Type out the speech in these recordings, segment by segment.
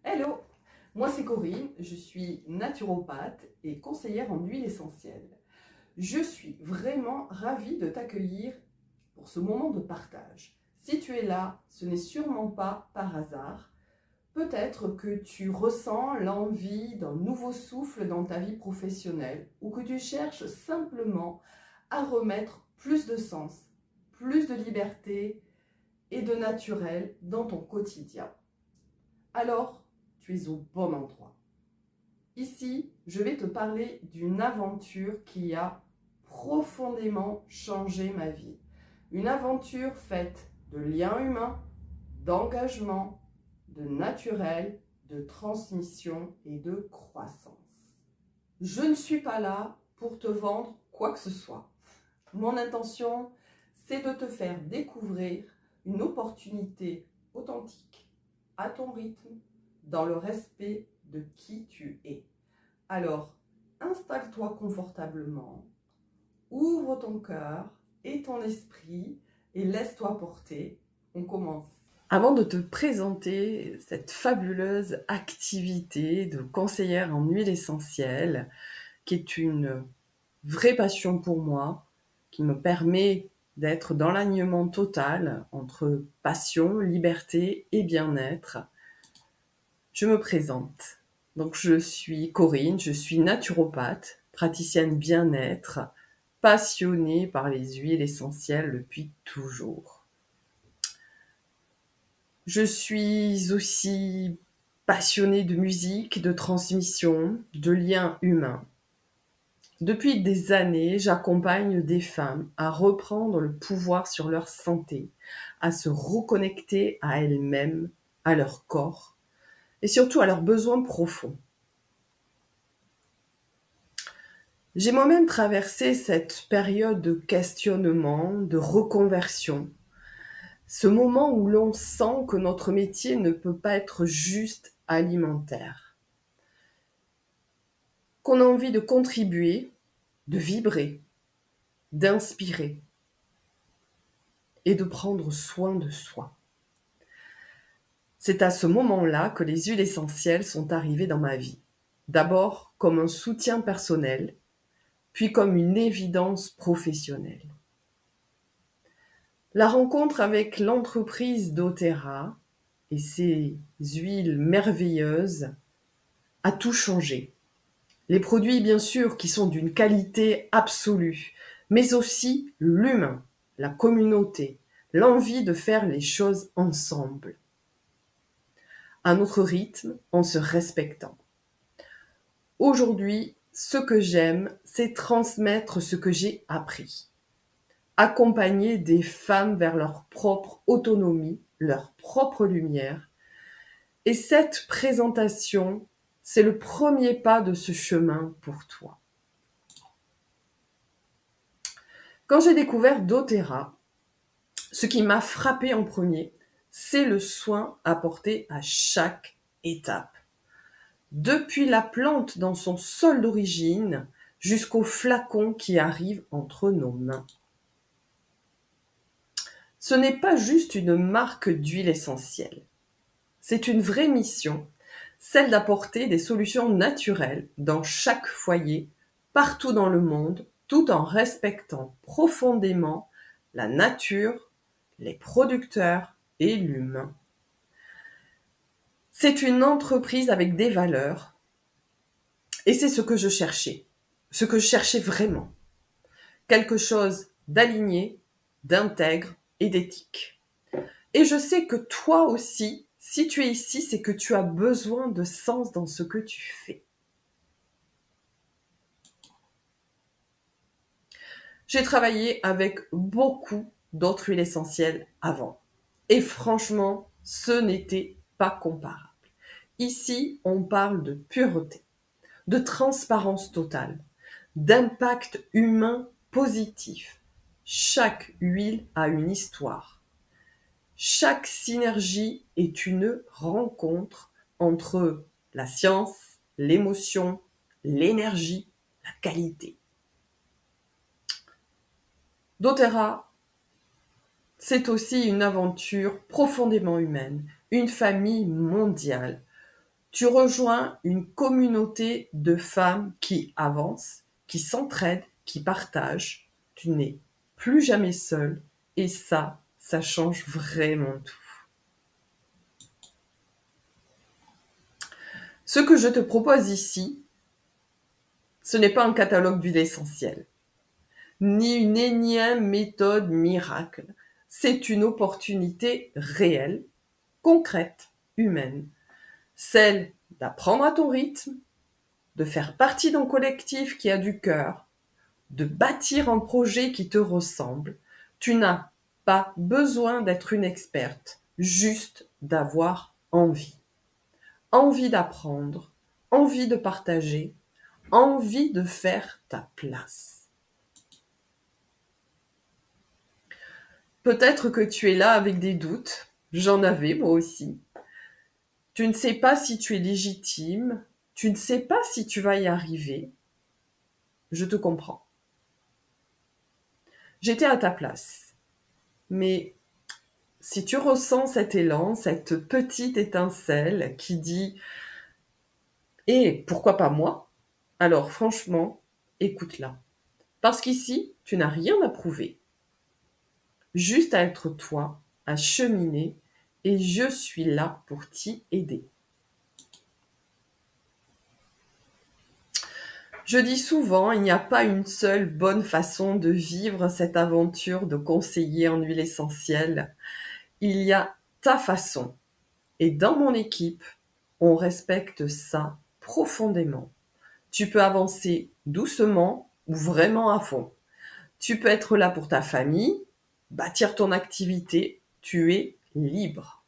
Hello, moi c'est Corinne, je suis naturopathe et conseillère en huile essentielle. Je suis vraiment ravie de t'accueillir pour ce moment de partage. Si tu es là, ce n'est sûrement pas par hasard. Peut-être que tu ressens l'envie d'un nouveau souffle dans ta vie professionnelle ou que tu cherches simplement à remettre plus de sens, plus de liberté et de naturel dans ton quotidien. Alors, tu es au bon endroit. Ici, je vais te parler d'une aventure qui a profondément changé ma vie. Une aventure faite de liens humains, d'engagement, de naturel, de transmission et de croissance. Je ne suis pas là pour te vendre quoi que ce soit. Mon intention, c'est de te faire découvrir une opportunité authentique, à ton rythme, dans le respect de qui tu es. Alors, installe-toi confortablement, ouvre ton cœur et ton esprit et laisse-toi porter. On commence. Avant de te présenter cette fabuleuse activité de conseillère en huile essentielle, qui est une vraie passion pour moi, qui me permet d'être dans l'alignement total entre passion, liberté et bien-être, je me présente. Donc je suis Corinne, je suis naturopathe, praticienne bien-être, passionnée par les huiles essentielles depuis toujours. Je suis aussi passionnée de musique, de transmission, de liens humains. Depuis des années, j'accompagne des femmes à reprendre le pouvoir sur leur santé, à se reconnecter à elles-mêmes, à leur corps et surtout à leurs besoins profonds. J'ai moi-même traversé cette période de questionnement, de reconversion, ce moment où l'on sent que notre métier ne peut pas être juste alimentaire, qu'on a envie de contribuer, de vibrer, d'inspirer et de prendre soin de soi. C'est à ce moment-là que les huiles essentielles sont arrivées dans ma vie. D'abord comme un soutien personnel, puis comme une évidence professionnelle. La rencontre avec l'entreprise doTERRA et ses huiles merveilleuses a tout changé. Les produits, bien sûr, qui sont d'une qualité absolue, mais aussi l'humain, la communauté, l'envie de faire les choses ensemble, à notre rythme, en se respectant. Aujourd'hui, ce que j'aime, c'est transmettre ce que j'ai appris. Accompagner des femmes vers leur propre autonomie, leur propre lumière. Et cette présentation, c'est le premier pas de ce chemin pour toi. Quand j'ai découvert doTERRA, ce qui m'a frappé en premier, c'est le soin apporté à chaque étape. Depuis la plante dans son sol d'origine jusqu'au flacon qui arrive entre nos mains. Ce n'est pas juste une marque d'huile essentielle. C'est une vraie mission, celle d'apporter des solutions naturelles dans chaque foyer, partout dans le monde, tout en respectant profondément la nature, les producteurs et l'humain. C'est une entreprise avec des valeurs et c'est ce que je cherchais vraiment. Quelque chose d'aligné, d'intègre et d'éthique. Et je sais que toi aussi, si tu es ici, c'est que tu as besoin de sens dans ce que tu fais. J'ai travaillé avec beaucoup d'autres huiles essentielles avant. Et franchement, ce n'était pas comparable. Ici, on parle de pureté, de transparence totale, d'impact humain positif. Chaque huile a une histoire. Chaque synergie est une rencontre entre la science, l'émotion, l'énergie, la qualité. doTERRA, c'est aussi une aventure profondément humaine, une famille mondiale, Tu rejoins une communauté de femmes qui avancent, qui s'entraident, qui partagent. Tu n'es plus jamais seule et ça change vraiment tout. Ce que je te propose ici, ce n'est pas un catalogue d'huile essentielle, ni une énième méthode miracle. C'est une opportunité réelle, concrète, humaine. Celle d'apprendre à ton rythme, de faire partie d'un collectif qui a du cœur, de bâtir un projet qui te ressemble. Tu n'as pas besoin d'être une experte, juste d'avoir envie. Envie d'apprendre, envie de partager, envie de faire ta place. Peut-être que tu es là avec des doutes, j'en avais moi aussi. Tu ne sais pas si tu es légitime, tu ne sais pas si tu vas y arriver. Je te comprends. J'étais à ta place. Mais si tu ressens cet élan, cette petite étincelle qui dit « Et pourquoi pas moi ?» alors franchement, écoute-la. Parce qu'ici, tu n'as rien à prouver. Juste à être toi, à cheminer, et je suis là pour t'y aider. Je dis souvent, il n'y a pas une seule bonne façon de vivre cette aventure de conseiller en huile essentielle. Il y a ta façon. Et dans mon équipe, on respecte ça profondément. Tu peux avancer doucement ou vraiment à fond. Tu peux être là pour ta famille, bâtir ton activité, tu es libre.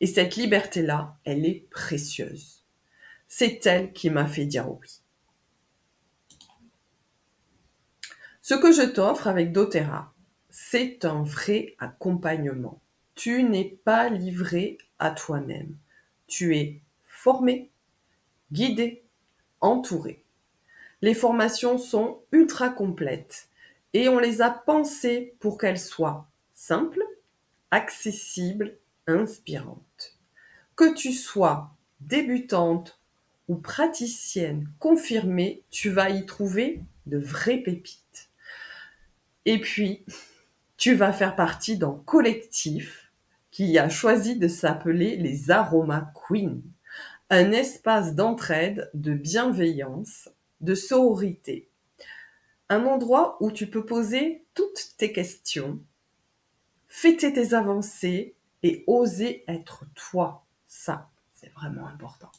Et cette liberté-là, elle est précieuse. C'est elle qui m'a fait dire oui. Ce que je t'offre avec doTERRA, c'est un vrai accompagnement. Tu n'es pas livré à toi-même. Tu es formé, guidé, entouré. Les formations sont ultra complètes et on les a pensées pour qu'elles soient simples, accessibles, inspirantes. Que tu sois débutante ou praticienne confirmée, tu vas y trouver de vraies pépites. Et puis, tu vas faire partie d'un collectif qui a choisi de s'appeler les Aroma Queens, un espace d'entraide, de bienveillance, de sororité. Un endroit où tu peux poser toutes tes questions, fêter tes avancées et oser être toi. Ça, c'est vraiment important.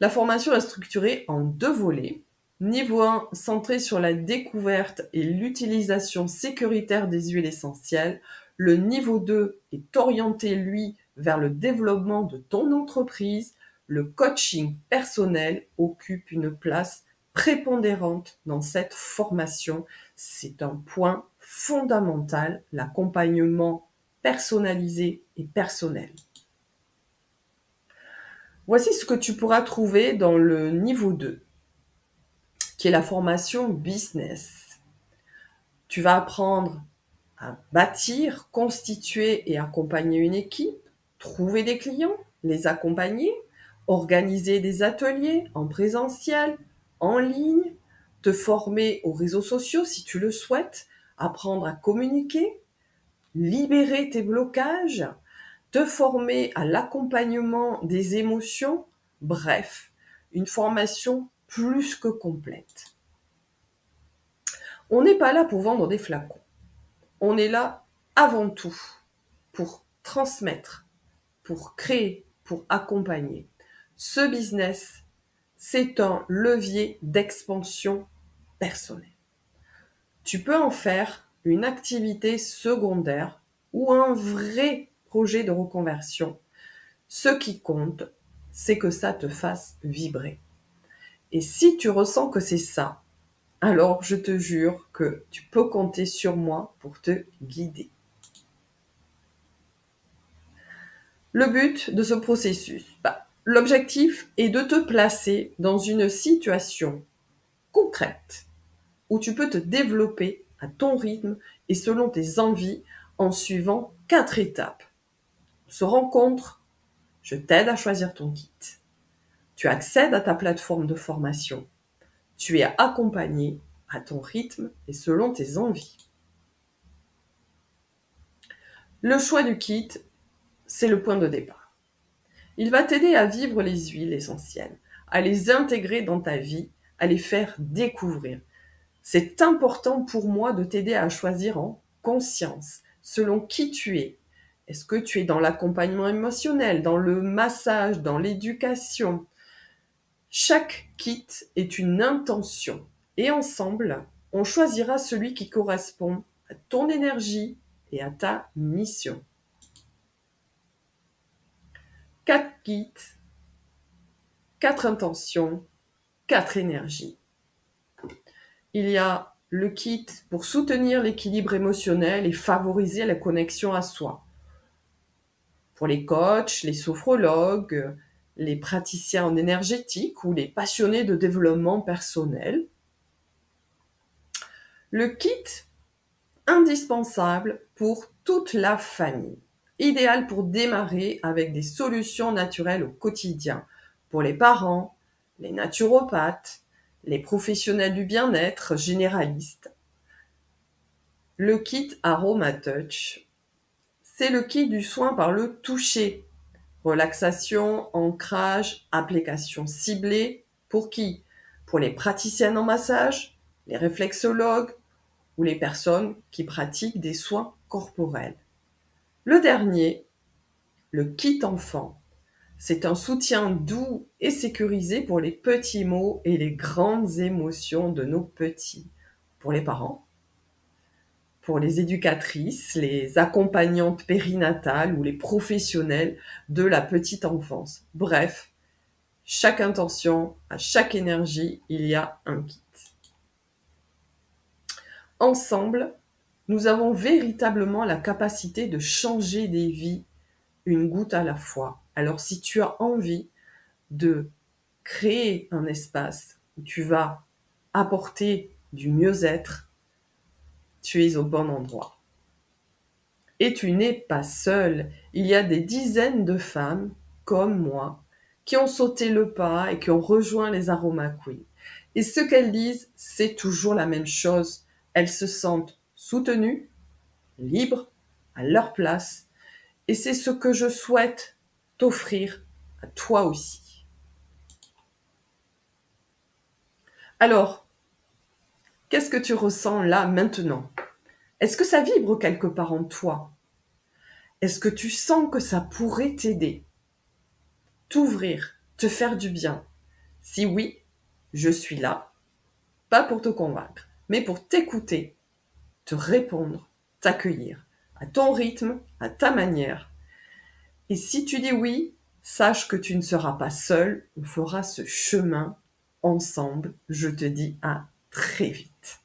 La formation est structurée en 2 volets. Niveau 1, centré sur la découverte et l'utilisation sécuritaire des huiles essentielles. Le niveau 2 est orienté, lui, vers le développement de ton entreprise. Le coaching personnel occupe une place prépondérante dans cette formation. C'est un point fondamental, l'accompagnement personnalisé et personnel. Voici ce que tu pourras trouver dans le niveau 2, qui est la formation business. Tu vas apprendre à bâtir, constituer et accompagner une équipe, trouver des clients, les accompagner, organiser des ateliers en présentiel, en ligne, te former aux réseaux sociaux si tu le souhaites, apprendre à communiquer, libérer tes blocages, te former à l'accompagnement des émotions, bref, une formation plus que complète. On n'est pas là pour vendre des flacons. On est là avant tout pour transmettre, pour créer, pour accompagner. Ce business, c'est un levier d'expansion personnelle. Tu peux en faire une activité secondaire ou un vrai projet de reconversion. Ce qui compte, c'est que ça te fasse vibrer. Et si tu ressens que c'est ça, alors je te jure que tu peux compter sur moi pour te guider. Le but de ce processus, l'objectif est de te placer dans une situation concrète où tu peux te développer à ton rythme et selon tes envies en suivant 4 étapes. On se rencontre, Je t'aide à choisir ton kit. Tu accèdes à ta plateforme de formation. Tu es accompagné à ton rythme et selon tes envies. Le choix du kit, c'est le point de départ. Il va t'aider à vivre les huiles essentielles, à les intégrer dans ta vie, à les faire découvrir. C'est important pour moi de t'aider à choisir en conscience, selon qui tu es. Est-ce que tu es dans l'accompagnement émotionnel, dans le massage, dans l'éducation? Chaque kit est une intention et ensemble, on choisira celui qui correspond à ton énergie et à ta mission. 4 kits, 4 intentions, 4 énergies. Il y a le kit pour soutenir l'équilibre émotionnel et favoriser la connexion à soi. Pour les coachs, les sophrologues, les praticiens en énergétique ou les passionnés de développement personnel. Le kit indispensable pour toute la famille. Idéal pour démarrer avec des solutions naturelles au quotidien. Pour les parents, les naturopathes, les professionnels du bien-être généralistes. Le kit Aroma Touch, c'est le kit du soin par le toucher. Relaxation, ancrage, application ciblée. Pour qui? Pour les praticiennes en massage, les réflexologues ou les personnes qui pratiquent des soins corporels. Le dernier, le kit enfant. C'est un soutien doux et sécurisé pour les petits mots et les grandes émotions de nos petits. Pour les parents, pour les éducatrices, les accompagnantes périnatales ou les professionnels de la petite enfance. Bref, chaque intention, à chaque énergie, il y a un kit. Ensemble, nous avons véritablement la capacité de changer des vies une goutte à la fois. Alors si tu as envie de créer un espace où tu vas apporter du mieux-être, tu es au bon endroit. Et tu n'es pas seule. Il y a des dizaines de femmes, comme moi, qui ont sauté le pas et qui ont rejoint les Aroma Queen. Et ce qu'elles disent, c'est toujours la même chose. Elles se sentent soutenues, libres, à leur place. Et c'est ce que je souhaite t'offrir à toi aussi. Alors, qu'est-ce que tu ressens là maintenant? Est-ce que ça vibre quelque part en toi? Est-ce que tu sens que ça pourrait t'aider, t'ouvrir, te faire du bien? Si oui, je suis là, pas pour te convaincre, mais pour t'écouter, te répondre, t'accueillir, à ton rythme, à ta manière. Et si tu dis oui, sache que tu ne seras pas seul, on fera ce chemin ensemble. Je te dis à très vite.